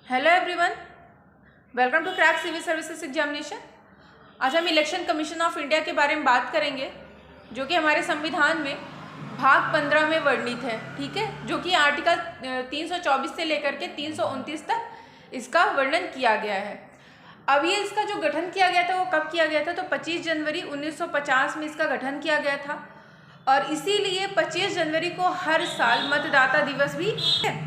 Hello everyone, welcome to crack civil services examination. आज हम election commission of India के बारे में बात करेंगे, जो कि हमारे संविधान में भाग 15 में वर्णित है। ठीक है, जो कि आर्टिकल 324 से लेकर के 329 तक इसका वर्णन किया गया है। अब ये इसका जो गठन किया गया था वो कब किया गया था, तो 25 जनवरी 1950 में इसका गठन किया गया था। और इसीलिए 25 जनवरी को हर साल मतदाता दिवस भी है।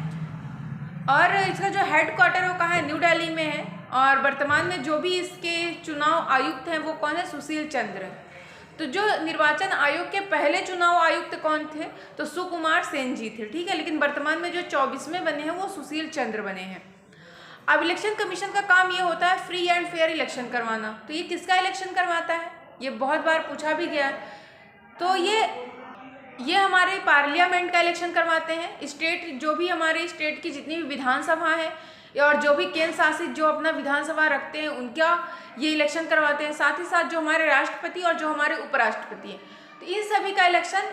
और इसका जो हेड क्वार्टर है वो कहाँ है, न्यू दिल्ली में है। और वर्तमान में जो भी इसके चुनाव आयुक्त हैं वो कौन है, सुशील चंद्र। तो जो निर्वाचन आयोग के पहले चुनाव आयुक्त कौन थे, तो सुकुमार सेन जी थे। ठीक है, लेकिन वर्तमान में जो 24वें बने हैं वो सुशील चंद्र बने हैं। अब इलेक्शन कमीशन का काम ये होता है फ्री एंड फेयर इलेक्शन करवाना। तो ये किसका इलेक्शन करवाता है, ये बहुत बार पूछा भी गया है। तो ये हमारे पार्लियामेंट का इलेक्शन करवाते हैं। स्टेट, जो भी हमारे स्टेट की जितनी भी विधानसभा है और जो भी केंद्र शासित जो अपना विधानसभा रखते हैं उनका ये इलेक्शन करवाते हैं। साथ ही साथ जो हमारे राष्ट्रपति और जो हमारे उपराष्ट्रपति हैं, तो इन सभी का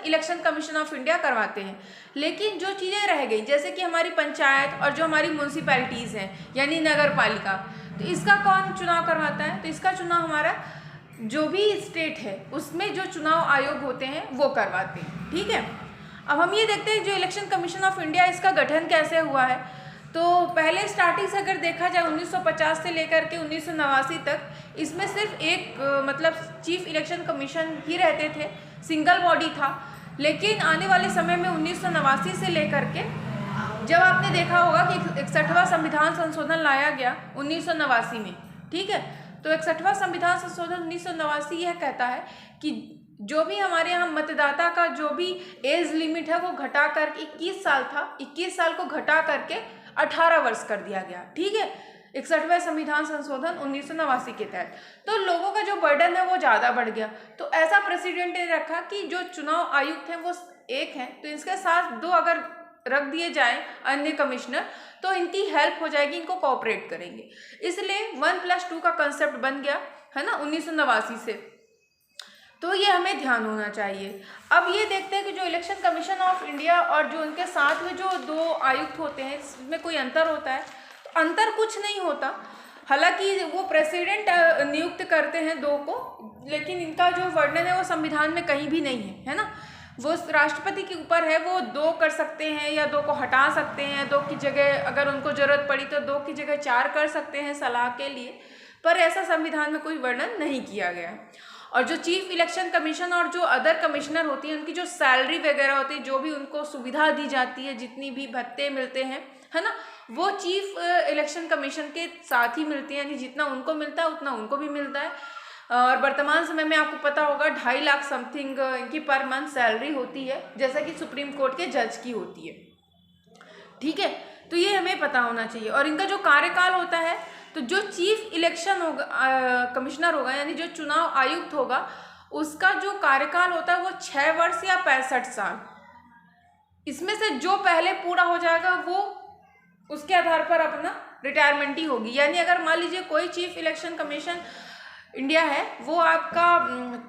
इलेक्शन कमीशन ऑफ इंडिया करवाते हैं। लेकिन जो चीज़ें रह गई, जैसे कि हमारी पंचायत और जो हमारी म्यूनसिपैलिटीज़ हैं यानी नगर पालिका, तो इसका कौन चुनाव करवाता है, तो इसका चुनाव हमारा जो भी स्टेट है उसमें जो चुनाव आयोग होते हैं वो करवाते हैं। ठीक है, अब हम ये देखते हैं जो इलेक्शन कमीशन ऑफ इंडिया, इसका गठन कैसे हुआ है। तो पहले स्टार्टिंग से अगर देखा जाए 1950 से लेकर के 1989 तक, इसमें सिर्फ एक मतलब चीफ इलेक्शन कमीशन ही रहते थे, सिंगल बॉडी था। लेकिन आने वाले समय में 1989 से लेकर के, जब आपने देखा होगा कि 61वां संविधान संशोधन लाया गया 1989 में। ठीक है, तो 61वां संविधान संशोधन 1989 यह कहता है कि जो भी हमारे यहाँ मतदाता का जो भी एज लिमिट है वो घटा करके 21 साल था, 21 साल को घटा करके 18 वर्ष कर दिया गया। ठीक है, 61वें संविधान संशोधन 1989 के तहत। तो लोगों का जो बर्डन है वो ज़्यादा बढ़ गया। तो ऐसा प्रेसिडेंट ने रखा कि जो चुनाव आयुक्त हैं वो एक हैं, तो इसके साथ दो अगर रख दिए जाएं अन्य कमिश्नर, तो इनकी हेल्प हो जाएगी, इनको कोऑपरेट करेंगे। इसलिए 1+2 का कंसेप्ट बन गया है ना 1989 से। तो ये हमें ध्यान होना चाहिए। अब ये देखते हैं कि जो इलेक्शन कमीशन ऑफ इंडिया और जो उनके साथ में जो दो आयुक्त होते हैं, इसमें कोई अंतर होता है, तो अंतर कुछ नहीं होता। हालांकि वो प्रेसिडेंट नियुक्त करते हैं दो को, लेकिन इनका जो वर्णन है वो संविधान में कहीं भी नहीं है ना। वो राष्ट्रपति के ऊपर है, वो 2 कर सकते हैं या 2 को हटा सकते हैं। 2 की जगह अगर उनको जरूरत पड़ी तो 2 की जगह 4 कर सकते हैं सलाह के लिए, पर ऐसा संविधान में कोई वर्णन नहीं किया गया। और जो चीफ इलेक्शन कमीशन और जो अदर कमिश्नर होती हैं, उनकी जो सैलरी वगैरह होती है, जो भी उनको सुविधा दी जाती है, जितनी भी भत्ते मिलते हैं है ना, वो चीफ इलेक्शन कमीशन के साथ ही मिलती है। यानी जितना उनको मिलता है उतना उनको भी मिलता है। और वर्तमान समय में आपको पता होगा 2.5 लाख समथिंग इनकी पर मंथ सैलरी होती है, जैसा कि सुप्रीम कोर्ट के जज की होती है। ठीक है, तो ये हमें पता होना चाहिए। और इनका जो कार्यकाल होता है, तो जो चीफ इलेक्शन होगा कमिश्नर होगा, यानी जो चुनाव आयुक्त होगा, उसका जो कार्यकाल होता है वो 6 वर्ष या 65 साल। इसमें से जो पहले पूरा हो जाएगा वो उसके आधार पर अपना रिटायरमेंट ही होगी। यानी अगर मान लीजिए कोई चीफ इलेक्शन कमीशन इंडिया है, वो आपका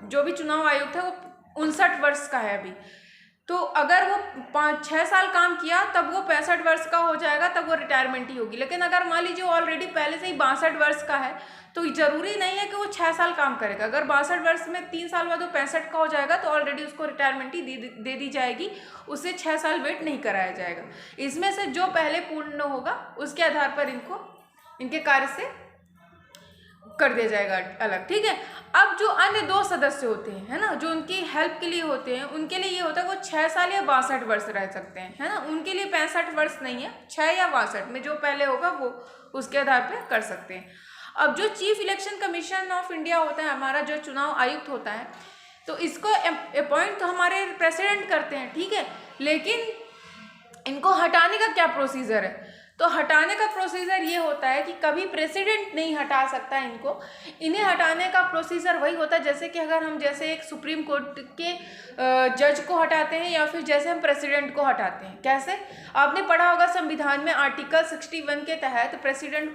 जो भी चुनाव आयुक्त है वो 59 वर्ष का है अभी, तो अगर वो 5-6 साल काम किया तब वो 65 वर्ष का हो जाएगा, तब वो रिटायरमेंट ही होगी। लेकिन अगर मान लीजिए ऑलरेडी पहले से ही 62 वर्ष का है, तो जरूरी नहीं है कि वो 6 साल काम करेगा। अगर 62 वर्ष में 3 साल बाद वो 65 का हो जाएगा तो ऑलरेडी उसको रिटायरमेंट ही दे दी जाएगी, उससे 6 साल वेट नहीं कराया जाएगा। इसमें से जो पहले पूर्ण होगा उसके आधार पर इनको इनके कार्य से कर दिया जाएगा अलग। ठीक है, अब जो अन्य 2 सदस्य होते हैं है ना, जो उनकी हेल्प के लिए होते हैं, उनके लिए ये होता है वो 6 साल या 62 वर्ष रह सकते हैं है ना। उनके लिए 65 वर्ष नहीं है, 6 या 62 में जो पहले होगा वो उसके आधार पर कर सकते हैं। अब जो chief election commission of India होता है, हमारा जो चुनाव आयुक्त होता है, तो इसको अपॉइंट तो हमारे प्रेसिडेंट करते हैं। ठीक है, लेकिन इनको हटाने का क्या प्रोसीजर है, तो हटाने का प्रोसीजर ये होता है कि कभी प्रेसिडेंट नहीं हटा सकता इनको। इन्हें हटाने का प्रोसीजर वही होता है जैसे कि अगर हम जैसे एक सुप्रीम कोर्ट के जज को हटाते हैं या फिर जैसे हम प्रेसिडेंट को हटाते हैं। कैसे, आपने पढ़ा होगा संविधान में आर्टिकल 61 के तहत प्रेसिडेंट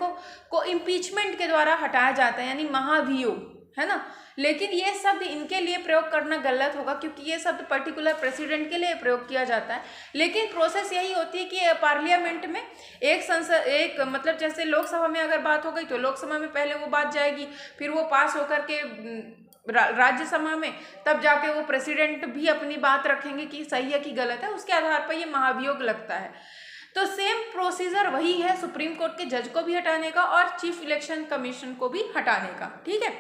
को इम्पीचमेंट के द्वारा हटाया जाता है, यानी महाभियोग। है ना। लेकिन ये शब्द इनके लिए प्रयोग करना गलत होगा, क्योंकि ये शब्द पर्टिकुलर प्रेसिडेंट के लिए प्रयोग किया जाता है। लेकिन प्रोसेस यही होती है कि पार्लियामेंट में एक मतलब जैसे लोकसभा में अगर बात हो गई तो लोकसभा में पहले वो बात जाएगी, फिर वो पास होकर के राज्यसभा में, तब जाके वो प्रेसिडेंट भी अपनी बात रखेंगे कि सही है कि गलत है, उसके आधार पर ये महाभियोग लगता है। तो सेम प्रोसीजर वही है सुप्रीम कोर्ट के जज को भी हटाने का और चीफ इलेक्शन कमीशन को भी हटाने का, ठीक है,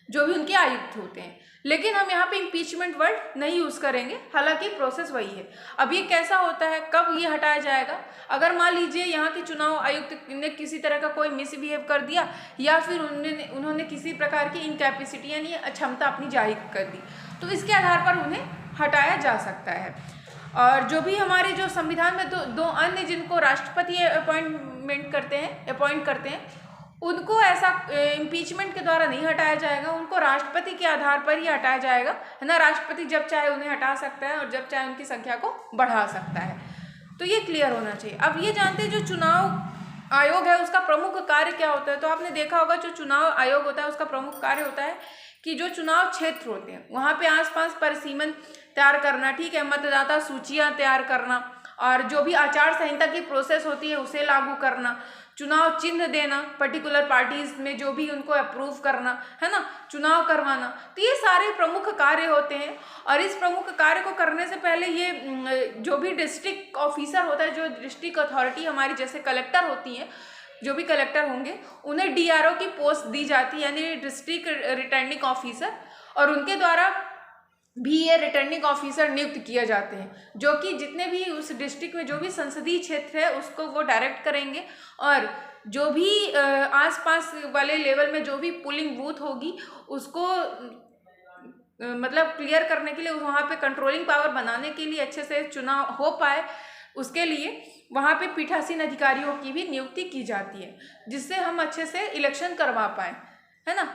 जो भी उनके आयुक्त होते हैं। लेकिन हम यहाँ पे इम्पीचमेंट वर्ड नहीं यूज करेंगे, हालांकि प्रोसेस वही है। अब ये कैसा होता है, कब ये हटाया जाएगा, अगर मान लीजिए यहाँ के चुनाव आयुक्त ने किसी तरह का कोई मिसबिहेव कर दिया या फिर उन्होंने किसी प्रकार की इनकैपेसिटी यानी अक्षमता अपनी जाहिर कर दी, तो इसके आधार पर उन्हें हटाया जा सकता है। और जो भी हमारे जो संविधान में दो अन्य जिनको राष्ट्रपति अपॉइंट करते हैं उनको ऐसा इम्पीचमेंट के द्वारा नहीं हटाया जाएगा, उनको राष्ट्रपति के आधार पर ही हटाया जाएगा, है ना। राष्ट्रपति जब चाहे उन्हें हटा सकता है और जब चाहे उनकी संख्या को बढ़ा सकता है। तो ये क्लियर होना चाहिए। अब ये जानते हैं जो चुनाव आयोग है उसका प्रमुख कार्य क्या होता है। तो आपने देखा होगा जो चुनाव आयोग होता है उसका प्रमुख कार्य होता है कि जो चुनाव क्षेत्र होते हैं वहाँ पे आसपास परिसीमन तैयार करना, ठीक है, मतदाता सूचियाँ तैयार करना, और जो भी आचार संहिता की प्रोसेस होती है उसे लागू करना, चुनाव चिन्ह देना पर्टिकुलर पार्टीज में, जो भी उनको अप्रूव करना, है ना, चुनाव करवाना। तो ये सारे प्रमुख कार्य होते हैं। और इस प्रमुख कार्य को करने से पहले ये जो भी डिस्ट्रिक्ट ऑफिसर होता है, जो डिस्ट्रिक्ट अथॉरिटी हमारी जैसे कलेक्टर होती हैं, जो भी कलेक्टर होंगे उन्हें DRO की पोस्ट दी जाती है, यानी डिस्ट्रिक्ट रिटर्निंग ऑफिसर, और उनके द्वारा भी ये रिटर्निंग ऑफिसर नियुक्त किए जाते हैं, जो कि जितने भी उस डिस्ट्रिक्ट में जो भी संसदीय क्षेत्र है उसको वो डायरेक्ट करेंगे, और जो भी आसपास वाले लेवल में जो भी पोलिंग बूथ होगी उसको मतलब क्लियर करने के लिए, वहाँ पे कंट्रोलिंग पावर बनाने के लिए, अच्छे से चुनाव हो पाए उसके लिए वहाँ पे पीठासीन अधिकारियों की भी नियुक्ति की जाती है, जिससे हम अच्छे से इलेक्शन करवा पाएँ, है ना।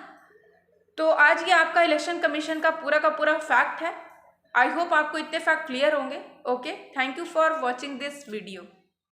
तो आज ये आपका इलेक्शन कमीशन का पूरा फैक्ट है। आई होप आपको इतने फैक्ट क्लियर होंगे। Okay, thank you for watching this video.